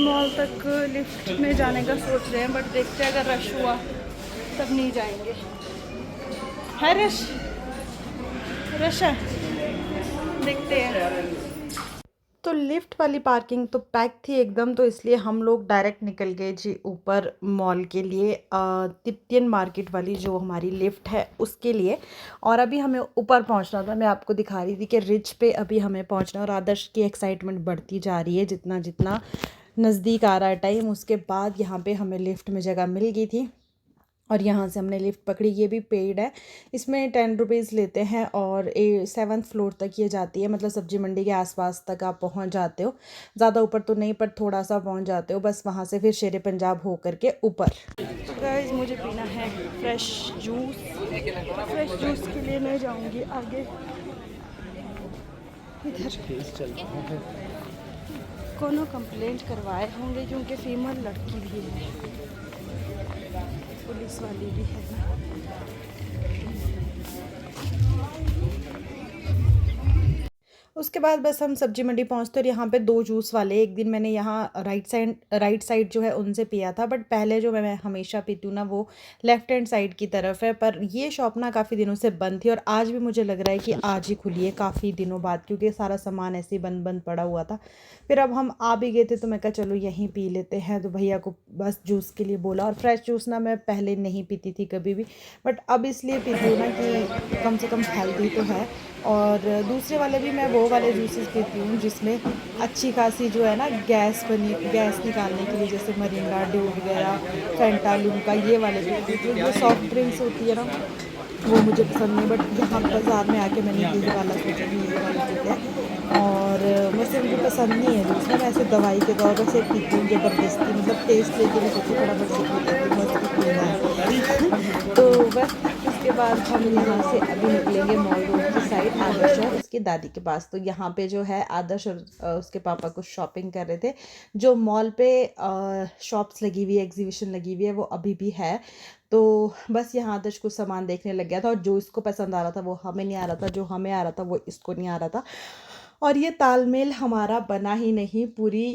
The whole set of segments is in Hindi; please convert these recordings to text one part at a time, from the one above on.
मॉल तक लिफ्ट में जाने का सोच रहे हैं, बट देखते हैं अगर रश हुआ तब नहीं जाएंगे। है रश, रश है, देखते हैं। तो लिफ्ट वाली पार्किंग तो पैक थी एकदम, तो इसलिए हम लोग डायरेक्ट निकल गए जी ऊपर मॉल के लिए, तिब्बतियन मार्केट वाली जो हमारी लिफ्ट है उसके लिए। और अभी हमें ऊपर पहुंचना था, मैं आपको दिखा रही थी कि रिच पे अभी हमें पहुंचना, और आदर्श की एक्साइटमेंट बढ़ती जा रही है जितना जितना नज़दीक आ रहा है टाइम। उसके बाद यहाँ पे हमें लिफ्ट में जगह मिल गई थी और यहाँ से हमने लिफ्ट पकड़ी। ये भी पेड है, इसमें 10 रुपीज़ लेते हैं और 7th फ्लोर तक ये जाती है, मतलब सब्जी मंडी के आसपास तक आप पहुँच जाते हो। ज़्यादा ऊपर तो नहीं, पर थोड़ा सा पहुँच जाते हो बस। वहाँ से फिर शेरे पंजाब हो करके ऊपर। तो गाइस मुझे पीना है फ्रेश जूस, फ्रेश जूस के लिए मैं जाऊँगी आगे। इधर कोनो कंप्लेंट करवाए होंगे क्योंकि फीमेल लड़की भी है, पुलिस वाली भी है ना। उसके बाद बस हम सब्जी मंडी पहुँचते और यहाँ पे 2 जूस वाले, एक दिन मैंने यहाँ राइट साइड जो है उनसे पिया था, बट पहले जो मैं हमेशा पीती हूँ ना वो लेफ़्ट हैंड साइड की तरफ है। पर ये शॉप ना काफ़ी दिनों से बंद थी और आज भी मुझे लग रहा है कि आज ही खुली है काफ़ी दिनों बाद, क्योंकि सारा सामान ऐसे ही बंद बंद पड़ा हुआ था। फिर अब हम आ भी गए थे तो मैं कहा चलो यहीं पी लेते हैं, तो भैया को बस जूस के लिए बोला। और फ्रेश जूस ना मैं पहले नहीं पीती थी कभी भी, बट अब इसलिए पीती हूँ ना कि कम से कम हेल्दी तो है। और दूसरे वाले भी मैं वो वाले जूसेस पीती हूँ जिसमें अच्छी खासी जो है ना गैस निकालने के लिए, जैसे मरिंगा ड्यू वगैरह, फैंटा लिम्का, ये वाले पीती हूँ। जो सॉफ्ट ड्रिंक्स होती है ना वो मुझे पसंद नहीं, बट यहाँ बाज़ार में आके मैंने ये वाला सोचा कि ये वाला पीते हैं। और वैसे मुझे पसंद नहीं है जूस, मैं ऐसे दवाई के तौर पर से पीती हूँ ज़बरदस्ती, मतलब टेस्ट लेके भी सोचती फटाफट से पी लेती हूँ, मस्त पीना है। तो बस उसके बाद हम यहाँ से अभी निकलेंगे मॉल रोड की साइड, आदर्श और उसकी दादी के पास। तो यहाँ पे जो है आदर्श और उसके पापा कुछ शॉपिंग कर रहे थे। जो मॉल पे शॉप्स लगी हुई है, एग्जीबिशन लगी हुई है, वो अभी भी है। तो बस यहाँ आदर्श कुछ सामान देखने लग गया था, और जो इसको पसंद आ रहा था वो हमें नहीं आ रहा था, जो हमें आ रहा था वो इसको नहीं आ रहा था। और ये तालमेल हमारा बना ही नहीं पूरी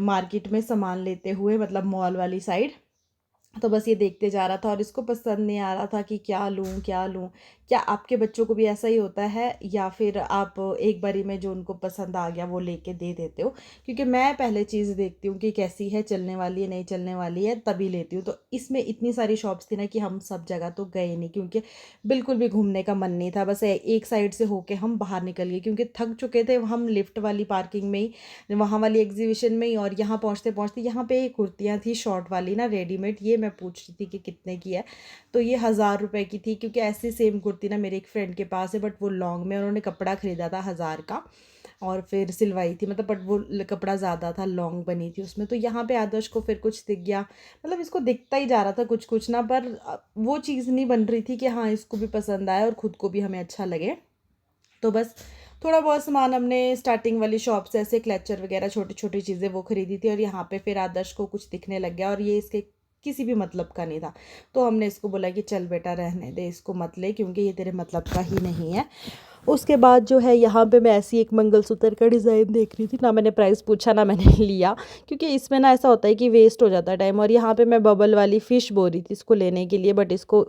मार्केट में सामान लेते हुए, मतलब मॉल वाली साइड। तो बस ये देखते जा रहा था और इसको पसंद नहीं आ रहा था कि क्या लूँ क्या लूँ। क्या आपके बच्चों को भी ऐसा ही होता है, या फिर आप एक बारी में जो उनको पसंद आ गया वो लेके दे देते हो? क्योंकि मैं पहले चीज़ देखती हूँ कि कैसी है, चलने वाली है नहीं चलने वाली है, तभी लेती हूँ। तो इसमें इतनी सारी शॉप्स थी ना कि हम सब जगह तो गए नहीं, क्योंकि बिल्कुल भी घूमने का मन नहीं था। बस एक साइड से होके हम बाहर निकल गए, क्योंकि थक चुके थे हम लिफ्ट वाली पार्किंग में ही, वहाँ वाली एग्जीबिशन में ही। और यहाँ पहुँचते पहुँचते यहाँ पे कुर्तियाँ थी शॉर्ट वाली ना, रेडीमेड। ये मैं पूछ रही थी कि कितने की है, तो ये 1000 रुपये की थी। क्योंकि ऐसी सेम कुर्ती ना मेरे एक फ्रेंड के पास है, बट वो लॉन्ग में, उन्होंने कपड़ा ख़रीदा था 1000 का और फिर सिलवाई थी, मतलब बट वो कपड़ा ज़्यादा था, लॉन्ग बनी थी उसमें। तो यहाँ पे आदर्श को फिर कुछ दिख गया, मतलब इसको दिखता ही जा रहा था कुछ कुछ ना, पर वो चीज़ नहीं बन रही थी कि हाँ इसको भी पसंद आए और ख़ुद को भी हमें अच्छा लगे। तो बस थोड़ा बहुत सामान हमने स्टार्टिंग वाली शॉप से, ऐसे क्लचर वगैरह छोटी छोटी चीज़ें वो ख़रीदी थी। और यहाँ पे फिर आदर्श को कुछ दिखने लग गया और ये इसके किसी भी मतलब का नहीं था। तो हमने इसको बोला कि चल बेटा रहने दे, इसको मत ले, क्योंकि ये तेरे मतलब का ही नहीं है। उसके बाद जो है यहाँ पे मैं ऐसी एक मंगलसूत्र का डिज़ाइन देख रही थी ना, मैंने प्राइस पूछा ना मैंने लिया, क्योंकि इसमें ना ऐसा होता है कि वेस्ट हो जाता है टाइम। और यहाँ पे मैं बबल वाली फ़िश बोल रही थी इसको लेने के लिए, बट इसको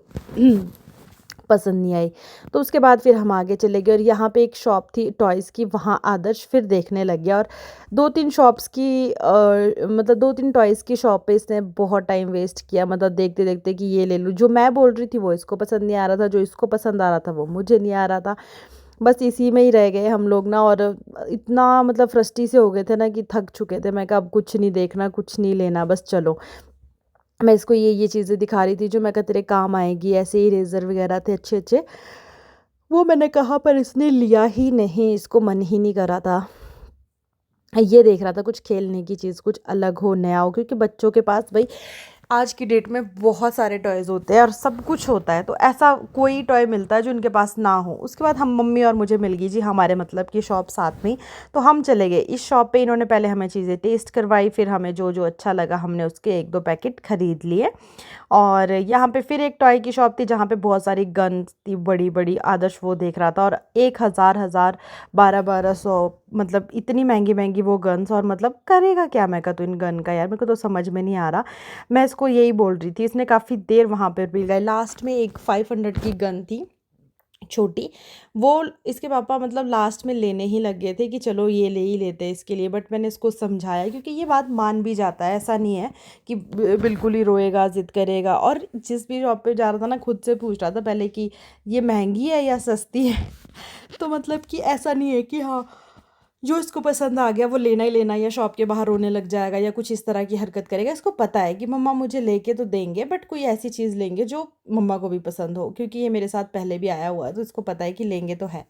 पसंद नहीं आई। तो उसके बाद फिर हम आगे चले गए और यहाँ पे एक शॉप थी टॉयज़ की, वहाँ आदर्श फिर देखने लग गया। और 2-3 शॉप्स की मतलब 2-3 टॉयज़ की शॉप पे इसने बहुत टाइम वेस्ट किया, मतलब देखते देखते कि ये ले लूँ। जो मैं बोल रही थी वो इसको पसंद नहीं आ रहा था, जो इसको पसंद आ रहा था वो मुझे नहीं आ रहा था। बस इसी में ही रह गए हम लोग ना, और इतना मतलब फ्रस्ट्री से हो गए थे ना कि थक चुके थे। मैं कहा अब कुछ नहीं देखना, कुछ नहीं लेना, बस चलो। मैं इसको ये चीज़ें दिखा रही थी जो मैं कहा तेरे काम आएगी, ऐसे इरेज़र वगैरह थे अच्छे अच्छे, वो मैंने कहा, पर इसने लिया ही नहीं, इसको मन ही नहीं करा था। ये देख रहा था कुछ खेलने की चीज़, कुछ अलग हो, नया हो, क्योंकि बच्चों के पास भाई आज की डेट में बहुत सारे टॉयज़ होते हैं और सब कुछ होता है, तो ऐसा कोई टॉय मिलता है जो उनके पास ना हो। उसके बाद हम मम्मी और मुझे मिल गई जी हमारे मतलब की शॉप साथ में ही, तो हम चले गए इस शॉप पे। इन्होंने पहले हमें चीज़ें टेस्ट करवाई, फिर हमें जो जो अच्छा लगा हमने उसके 1-2 पैकेट ख़रीद लिए। और यहाँ पे फिर एक टॉय की शॉप थी जहाँ पे बहुत सारी गन्स थी बड़ी बड़ी। आदर्श वो देख रहा था और 1,000 1200 मतलब इतनी महंगी महंगी वो गन्स। और मतलब करेगा क्या मैं का तो इन गन का यार, मेरे को तो समझ में नहीं आ रहा। मैं इसको यही बोल रही थी, इसने काफ़ी देर वहाँ पर भी गए। लास्ट में एक 500 की गन थी छोटी, वो इसके पापा मतलब लास्ट में लेने ही लग गए थे कि चलो ये ले ही लेते हैं इसके लिए। बट मैंने इसको समझाया क्योंकि ये बात मान भी जाता है, ऐसा नहीं है कि बिल्कुल ही रोएगा ज़िद करेगा। और जिस भी शॉप पे जा रहा था ना खुद से पूछ रहा था पहले कि ये महंगी है या सस्ती है तो मतलब कि ऐसा नहीं है कि हाँ जो इसको पसंद आ गया वो लेना ही लेना, या शॉप के बाहर रोने लग जाएगा या कुछ इस तरह की हरकत करेगा। इसको पता है कि मम्मा मुझे लेके तो देंगे बट कोई ऐसी चीज़ लेंगे जो मम्मा को भी पसंद हो, क्योंकि ये मेरे साथ पहले भी आया हुआ है तो इसको पता है कि लेंगे तो है।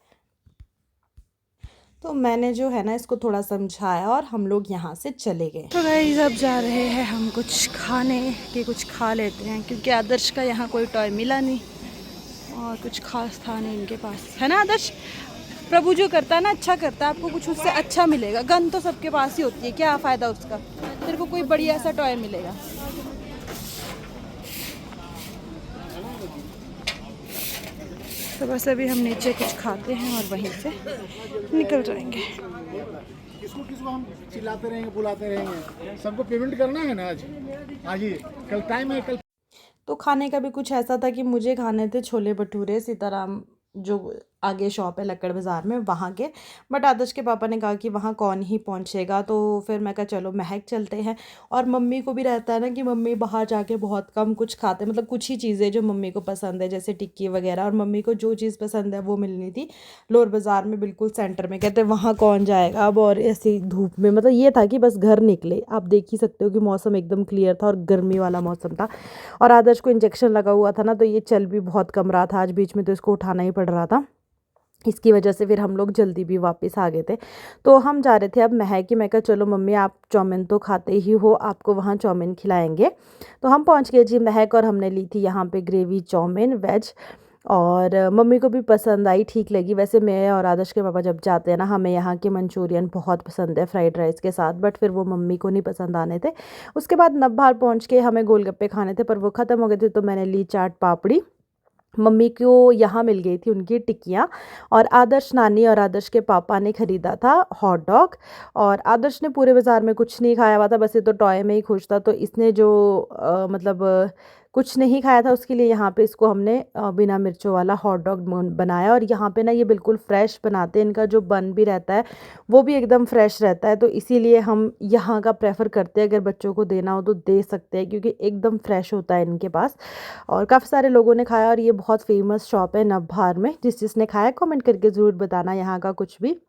तो मैंने जो है ना इसको थोड़ा समझाया और हम लोग यहाँ से चले गए। तो गाइस अब जा रहे हैं हम कुछ खाने के, कुछ खा लेते हैं क्योंकि आदर्श का यहाँ कोई टॉय मिला नहीं और कुछ खास था नहीं इनके पास, है ना आदर्श? प्रभु जो करता है ना अच्छा करता है, आपको कुछ उससे अच्छा मिलेगा। गन तो सबके पास ही होती है, क्या फ़ायदा उसका, तेरे को कोई बढ़िया सा टॉय मिलेगा। तो बस अभी हम नीचे कुछ खाते हैं और वहीं से निकल जाएंगे। किसको किसको हम चिल्लाते रहेंगे बुलाते रहेंगे, सबको पेमेंट करना है ना आज आज ही, कल टाइम है कल। तो खाने का भी कुछ ऐसा था कि मुझे खाने थे छोले भटूरे सीताराम जो आगे शॉप है लक्कड़ बाज़ार में वहाँ के। बट आदर्श के पापा ने कहा कि वहाँ कौन ही पहुँचेगा, तो फिर मैं कहा चलो महक चलते हैं। और मम्मी को भी रहता है ना कि मम्मी बाहर जाके बहुत कम कुछ खाते, मतलब कुछ ही चीज़ें जो मम्मी को पसंद है जैसे टिक्की वगैरह, और मम्मी को जो चीज़ पसंद है वो मिलनी थी लोअर बाज़ार में बिल्कुल सेंटर में। कहते वहाँ कौन जाएगा अब, और ऐसी धूप में मतलब ये था कि बस घर निकले। आप देख ही सकते हो कि मौसम एकदम क्लियर था और गर्मी वाला मौसम था। और आदर्श को इंजेक्शन लगा हुआ था ना तो ये चल भी बहुत कम रहा था आज, बीच में तो इसको उठाना ही पड़ रहा था। इसकी वजह से फिर हम लोग जल्दी भी वापस आ गए थे। तो हम जा रहे थे अब महक की। मैं कहा चलो मम्मी आप चाउमीन तो खाते ही हो, आपको वहाँ चाउमीन खिलाएंगे। तो हम पहुँच गए जी महक, और हमने ली थी यहाँ पे ग्रेवी चाउमीन वेज। और मम्मी को भी पसंद आई, ठीक लगी। वैसे मैं और आदर्श के पापा जब जाते हैं ना हमें यहाँ के मंचूरियन बहुत पसंद है फ्राइड राइस के साथ, बट फिर वो मम्मी को नहीं पसंद आने थे। उसके बाद नवभार पहुँच के हमें गोलगप्पे खाने थे पर वो ख़त्म हो गए थे, तो मैंने ली चाट पापड़ी। मम्मी को यहाँ मिल गई थी उनकी टिक्कियाँ। और आदर्श नानी और आदर्श के पापा ने ख़रीदा था हॉट डॉग। और आदर्श ने पूरे बाज़ार में कुछ नहीं खाया हुआ था, बस ये तो टॉय में ही खुश था, तो इसने जो कुछ नहीं खाया था उसके लिए यहाँ पे इसको हमने बिना मिर्चों वाला हॉट डॉग बनाया। और यहाँ पे ना ये बिल्कुल फ्रेश बनाते हैं, इनका जो बन भी रहता है वो भी एकदम फ्रेश रहता है, तो इसीलिए हम यहाँ का प्रेफर करते हैं। अगर बच्चों को देना हो तो दे सकते हैं क्योंकि एकदम फ्रेश होता है इनके पास। और काफ़ी सारे लोगों ने खाया और ये बहुत फेमस शॉप है नवभार में। जिसने खाया कमेंट करके ज़रूर बताना यहाँ का कुछ भी।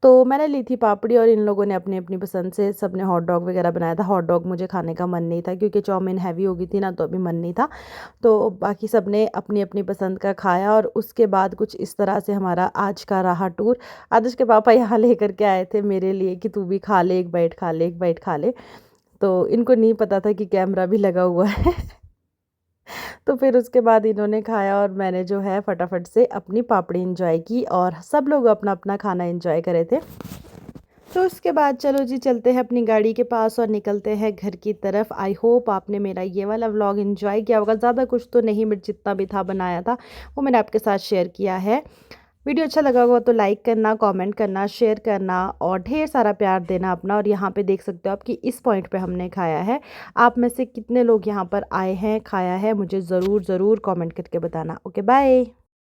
तो मैंने ली थी पापड़ी और इन लोगों ने अपनी अपनी पसंद से सबने हॉट डॉग वगैरह बनाया था। हॉट डॉग मुझे खाने का मन नहीं था क्योंकि चाउमीन हैवी हो गई थी ना, तो अभी मन नहीं था। तो बाकी सबने अपनी अपनी पसंद का खाया और उसके बाद कुछ इस तरह से हमारा आज का रहा टूर। आदर्श के पापा यहाँ लेकर के आए थे मेरे लिए कि तू भी खा ले, एक बाइट खा ले, एक बाइट खा ले। तो इनको नहीं पता था कि कैमरा भी लगा हुआ है तो फिर उसके बाद इन्होंने खाया और मैंने जो है फटाफट से अपनी पापड़ी एंजॉय की और सब लोग अपना अपना खाना एंजॉय कर रहे थे। तो उसके बाद चलो जी चलते हैं अपनी गाड़ी के पास और निकलते हैं घर की तरफ। आई होप आपने मेरा ये वाला व्लॉग एंजॉय किया होगा। ज़्यादा कुछ तो नहीं, बट जितना भी था बनाया था वो मैंने आपके साथ शेयर किया है। वीडियो अच्छा लगा होगा तो लाइक करना, कमेंट करना, शेयर करना और ढेर सारा प्यार देना अपना। और यहाँ पे देख सकते हो आप कि इस पॉइंट पे हमने खाया है। आप में से कितने लोग यहाँ पर आए हैं, खाया है, मुझे ज़रूर ज़रूर कमेंट करके बताना। Okay bye.